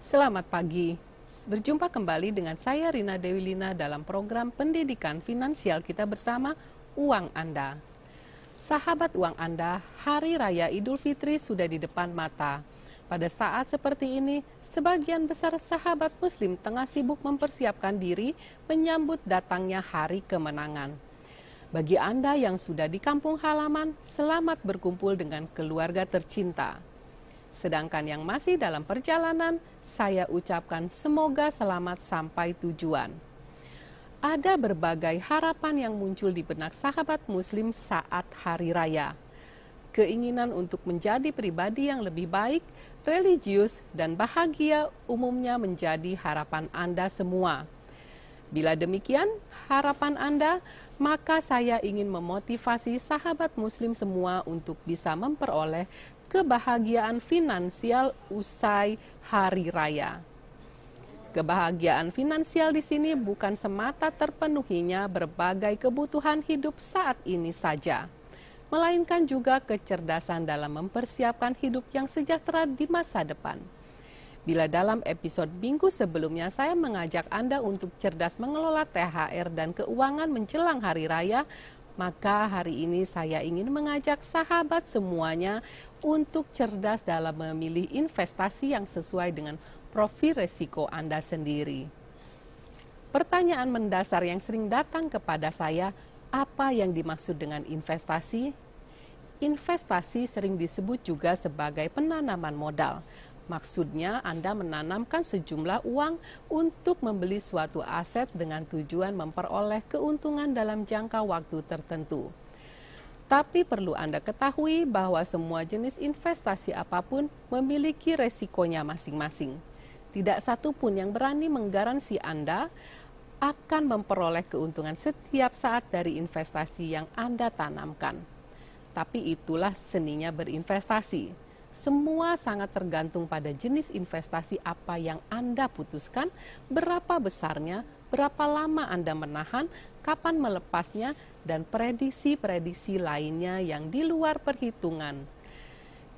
Selamat pagi. Berjumpa kembali dengan saya Rina Dewi Lina dalam program pendidikan finansial kita bersama Uang Anda. Sahabat Uang Anda, Hari Raya Idul Fitri sudah di depan mata. Pada saat seperti ini, sebagian besar sahabat Muslim tengah sibuk mempersiapkan diri menyambut datangnya hari kemenangan. Bagi Anda yang sudah di kampung halaman, selamat berkumpul dengan keluarga tercinta. Sedangkan yang masih dalam perjalanan, saya ucapkan semoga selamat sampai tujuan. Ada berbagai harapan yang muncul di benak sahabat Muslim saat hari raya. Keinginan untuk menjadi pribadi yang lebih baik, religius, dan bahagia umumnya menjadi harapan Anda semua. Bila demikian harapan Anda, maka saya ingin memotivasi sahabat Muslim semua untuk bisa memperoleh kebahagiaan finansial usai hari raya. Kebahagiaan finansial di sini bukan semata terpenuhinya berbagai kebutuhan hidup saat ini saja, melainkan juga kecerdasan dalam mempersiapkan hidup yang sejahtera di masa depan. Bila dalam episode minggu sebelumnya saya mengajak Anda untuk cerdas mengelola THR dan keuangan menjelang hari raya, maka hari ini saya ingin mengajak sahabat semuanya untuk cerdas dalam memilih investasi yang sesuai dengan profil risiko Anda sendiri. Pertanyaan mendasar yang sering datang kepada saya, apa yang dimaksud dengan investasi? Investasi sering disebut juga sebagai penanaman modal. Maksudnya Anda menanamkan sejumlah uang untuk membeli suatu aset dengan tujuan memperoleh keuntungan dalam jangka waktu tertentu. Tapi perlu Anda ketahui bahwa semua jenis investasi apapun memiliki resikonya masing-masing. Tidak satu pun yang berani menggaransi Anda akan memperoleh keuntungan setiap saat dari investasi yang Anda tanamkan. Tapi itulah seninya berinvestasi. Semua sangat tergantung pada jenis investasi apa yang Anda putuskan, berapa besarnya, berapa lama Anda menahan, kapan melepasnya, dan prediksi-prediksi lainnya yang di luar perhitungan.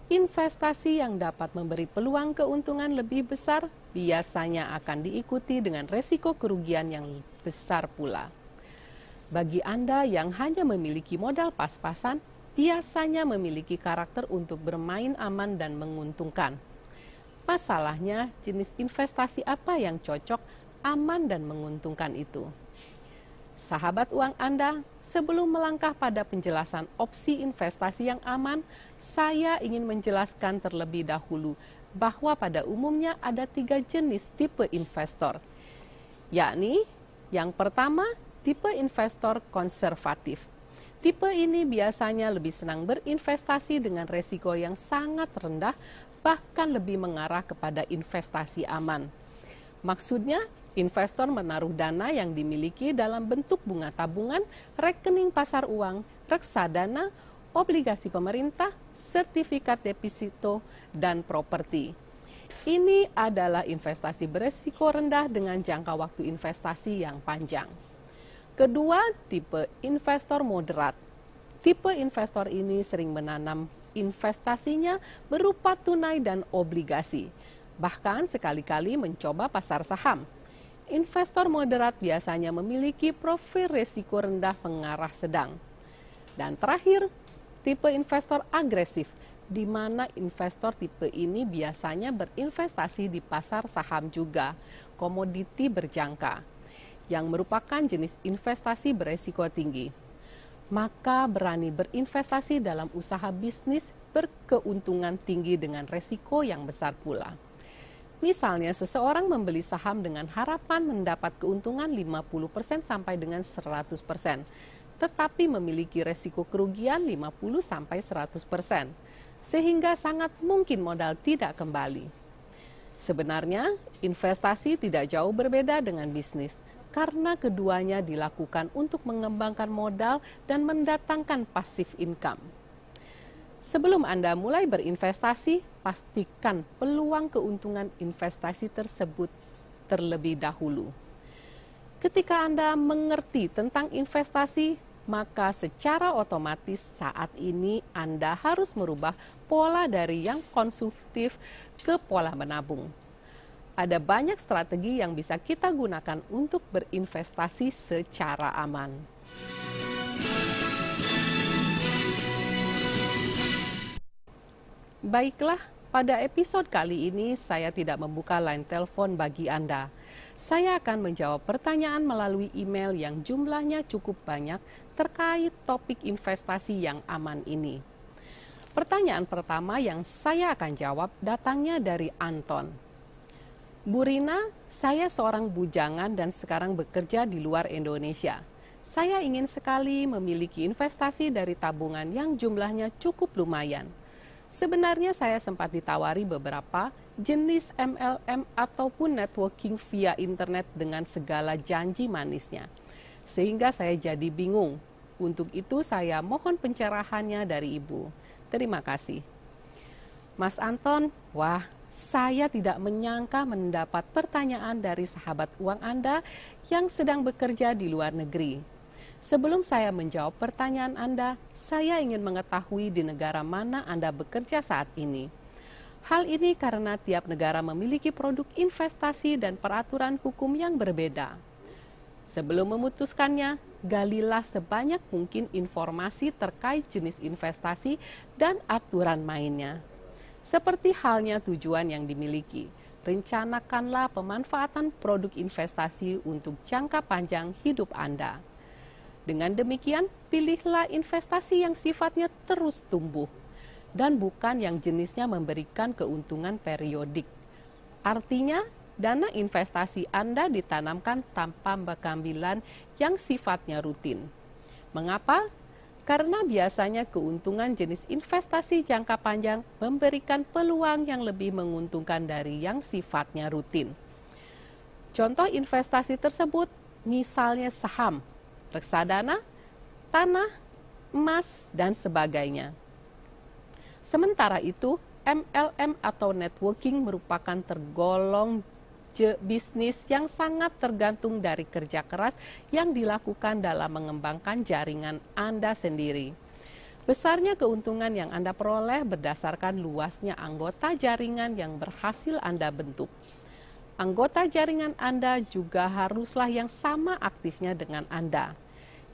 Investasi yang dapat memberi peluang keuntungan lebih besar biasanya akan diikuti dengan resiko kerugian yang besar pula. Bagi Anda yang hanya memiliki modal pas-pasan, biasanya memiliki karakter untuk bermain aman dan menguntungkan. Masalahnya, jenis investasi apa yang cocok, aman, dan menguntungkan itu? Sahabat uang Anda, sebelum melangkah pada penjelasan opsi investasi yang aman, saya ingin menjelaskan terlebih dahulu bahwa pada umumnya ada 3 jenis tipe investor, yakni yang pertama, tipe investor konservatif. Tipe ini biasanya lebih senang berinvestasi dengan resiko yang sangat rendah, bahkan lebih mengarah kepada investasi aman. Maksudnya, investor menaruh dana yang dimiliki dalam bentuk bunga tabungan, rekening pasar uang, reksadana, obligasi pemerintah, sertifikat deposito, dan properti. Ini adalah investasi beresiko rendah dengan jangka waktu investasi yang panjang. Kedua, tipe investor moderat. Tipe investor ini sering menanam investasinya berupa tunai dan obligasi, bahkan sekali-kali mencoba pasar saham. Investor moderat biasanya memiliki profil risiko rendah mengarah sedang. Dan terakhir, tipe investor agresif, di mana investor tipe ini biasanya berinvestasi di pasar saham juga, komoditi berjangka, yang merupakan jenis investasi beresiko tinggi. Maka berani berinvestasi dalam usaha bisnis berkeuntungan tinggi dengan resiko yang besar pula. Misalnya seseorang membeli saham dengan harapan mendapat keuntungan 50% sampai dengan 100%, tetapi memiliki resiko kerugian 50 sampai 100%, sehingga sangat mungkin modal tidak kembali. Sebenarnya, investasi tidak jauh berbeda dengan bisnis, karena keduanya dilakukan untuk mengembangkan modal dan mendatangkan passive income. Sebelum Anda mulai berinvestasi, pastikan peluang keuntungan investasi tersebut terlebih dahulu. Ketika Anda mengerti tentang investasi, maka secara otomatis saat ini Anda harus merubah pola dari yang konsumtif ke pola menabung. Ada banyak strategi yang bisa kita gunakan untuk berinvestasi secara aman. Baiklah, pada episode kali ini saya tidak membuka line telepon bagi Anda. Saya akan menjawab pertanyaan melalui email yang jumlahnya cukup banyak terkait topik investasi yang aman ini. Pertanyaan pertama yang saya akan jawab datangnya dari Anton. Bu Rina, saya seorang bujangan dan sekarang bekerja di luar Indonesia. Saya ingin sekali memiliki investasi dari tabungan yang jumlahnya cukup lumayan. Sebenarnya saya sempat ditawari beberapa jenis MLM ataupun networking via internet dengan segala janji manisnya. Sehingga saya jadi bingung. Untuk itu saya mohon pencerahannya dari Ibu. Terima kasih. Mas Anton, wah, saya tidak menyangka mendapat pertanyaan dari sahabat uang Anda yang sedang bekerja di luar negeri. Sebelum saya menjawab pertanyaan Anda, saya ingin mengetahui di negara mana Anda bekerja saat ini. Hal ini karena tiap negara memiliki produk investasi dan peraturan hukum yang berbeda. Sebelum memutuskannya, galilah sebanyak mungkin informasi terkait jenis investasi dan aturan mainnya. Seperti halnya tujuan yang dimiliki, rencanakanlah pemanfaatan produk investasi untuk jangka panjang hidup Anda. Dengan demikian, pilihlah investasi yang sifatnya terus tumbuh dan bukan yang jenisnya memberikan keuntungan periodik. Artinya, dana investasi Anda ditanamkan tanpa pengambilan yang sifatnya rutin. Mengapa? Karena biasanya keuntungan jenis investasi jangka panjang memberikan peluang yang lebih menguntungkan dari yang sifatnya rutin. Contoh investasi tersebut misalnya saham, reksadana, tanah, emas, dan sebagainya. Sementara itu, MLM atau networking merupakan tergolong bisnis yang sangat tergantung dari kerja keras yang dilakukan dalam mengembangkan jaringan Anda sendiri. Besarnya keuntungan yang Anda peroleh berdasarkan luasnya anggota jaringan yang berhasil Anda bentuk. Anggota jaringan Anda juga haruslah yang sama aktifnya dengan Anda.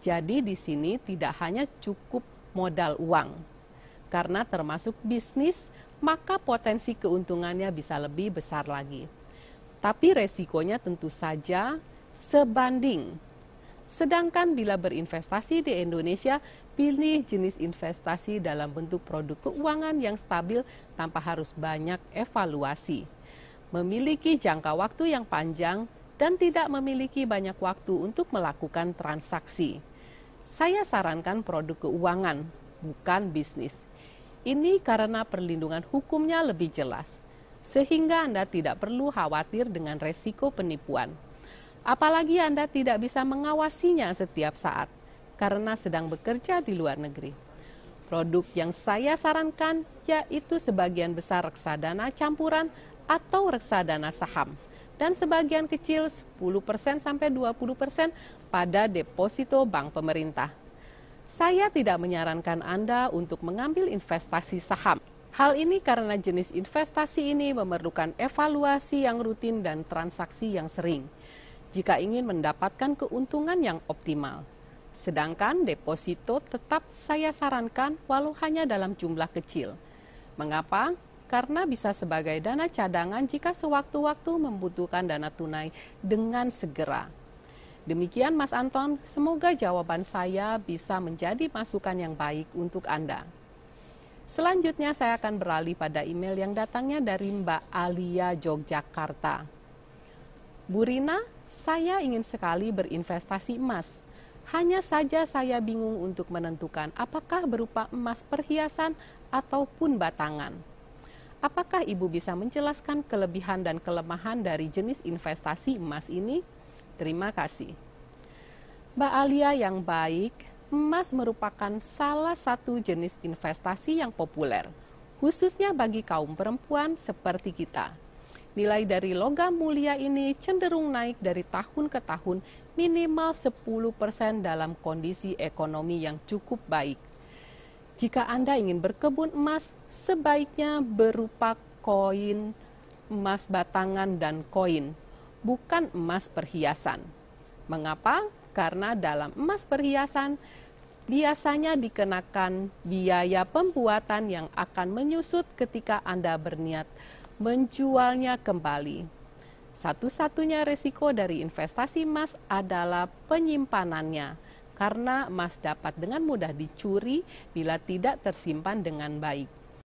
Jadi di sini tidak hanya cukup modal uang. Karena termasuk bisnis, maka potensi keuntungannya bisa lebih besar lagi. Tapi resikonya tentu saja sebanding. Sedangkan bila berinvestasi di Indonesia, pilih jenis investasi dalam bentuk produk keuangan yang stabil tanpa harus banyak evaluasi. Memiliki jangka waktu yang panjang dan tidak memiliki banyak waktu untuk melakukan transaksi. Saya sarankan produk keuangan, bukan bisnis. Ini karena perlindungan hukumnya lebih jelas, sehingga Anda tidak perlu khawatir dengan resiko penipuan. Apalagi Anda tidak bisa mengawasinya setiap saat, karena sedang bekerja di luar negeri. Produk yang saya sarankan yaitu sebagian besar reksadana campuran atau reksadana saham, dan sebagian kecil 10% sampai 20% pada deposito bank pemerintah. Saya tidak menyarankan Anda untuk mengambil investasi saham. Hal ini karena jenis investasi ini memerlukan evaluasi yang rutin dan transaksi yang sering, jika ingin mendapatkan keuntungan yang optimal. Sedangkan deposito tetap saya sarankan walau hanya dalam jumlah kecil. Mengapa? Karena bisa sebagai dana cadangan jika sewaktu-waktu membutuhkan dana tunai dengan segera. Demikian Mas Anton, semoga jawaban saya bisa menjadi masukan yang baik untuk Anda. Selanjutnya saya akan beralih pada email yang datangnya dari Mbak Alia Yogyakarta. Bu Rina, saya ingin sekali berinvestasi emas. Hanya saja saya bingung untuk menentukan apakah berupa emas perhiasan ataupun batangan. Apakah Ibu bisa menjelaskan kelebihan dan kelemahan dari jenis investasi emas ini? Terima kasih. Mbak Alia yang baik, emas merupakan salah satu jenis investasi yang populer, khususnya bagi kaum perempuan seperti kita. Nilai dari logam mulia ini cenderung naik dari tahun ke tahun minimal 10% dalam kondisi ekonomi yang cukup baik. Jika Anda ingin berkebun emas, sebaiknya berupa koin emas batangan dan koin, bukan emas perhiasan. Mengapa? Karena dalam emas perhiasan biasanya dikenakan biaya pembuatan yang akan menyusut ketika Anda berniat menjualnya kembali. Satu-satunya resiko dari investasi emas adalah penyimpanannya, karena emas dapat dengan mudah dicuri bila tidak tersimpan dengan baik.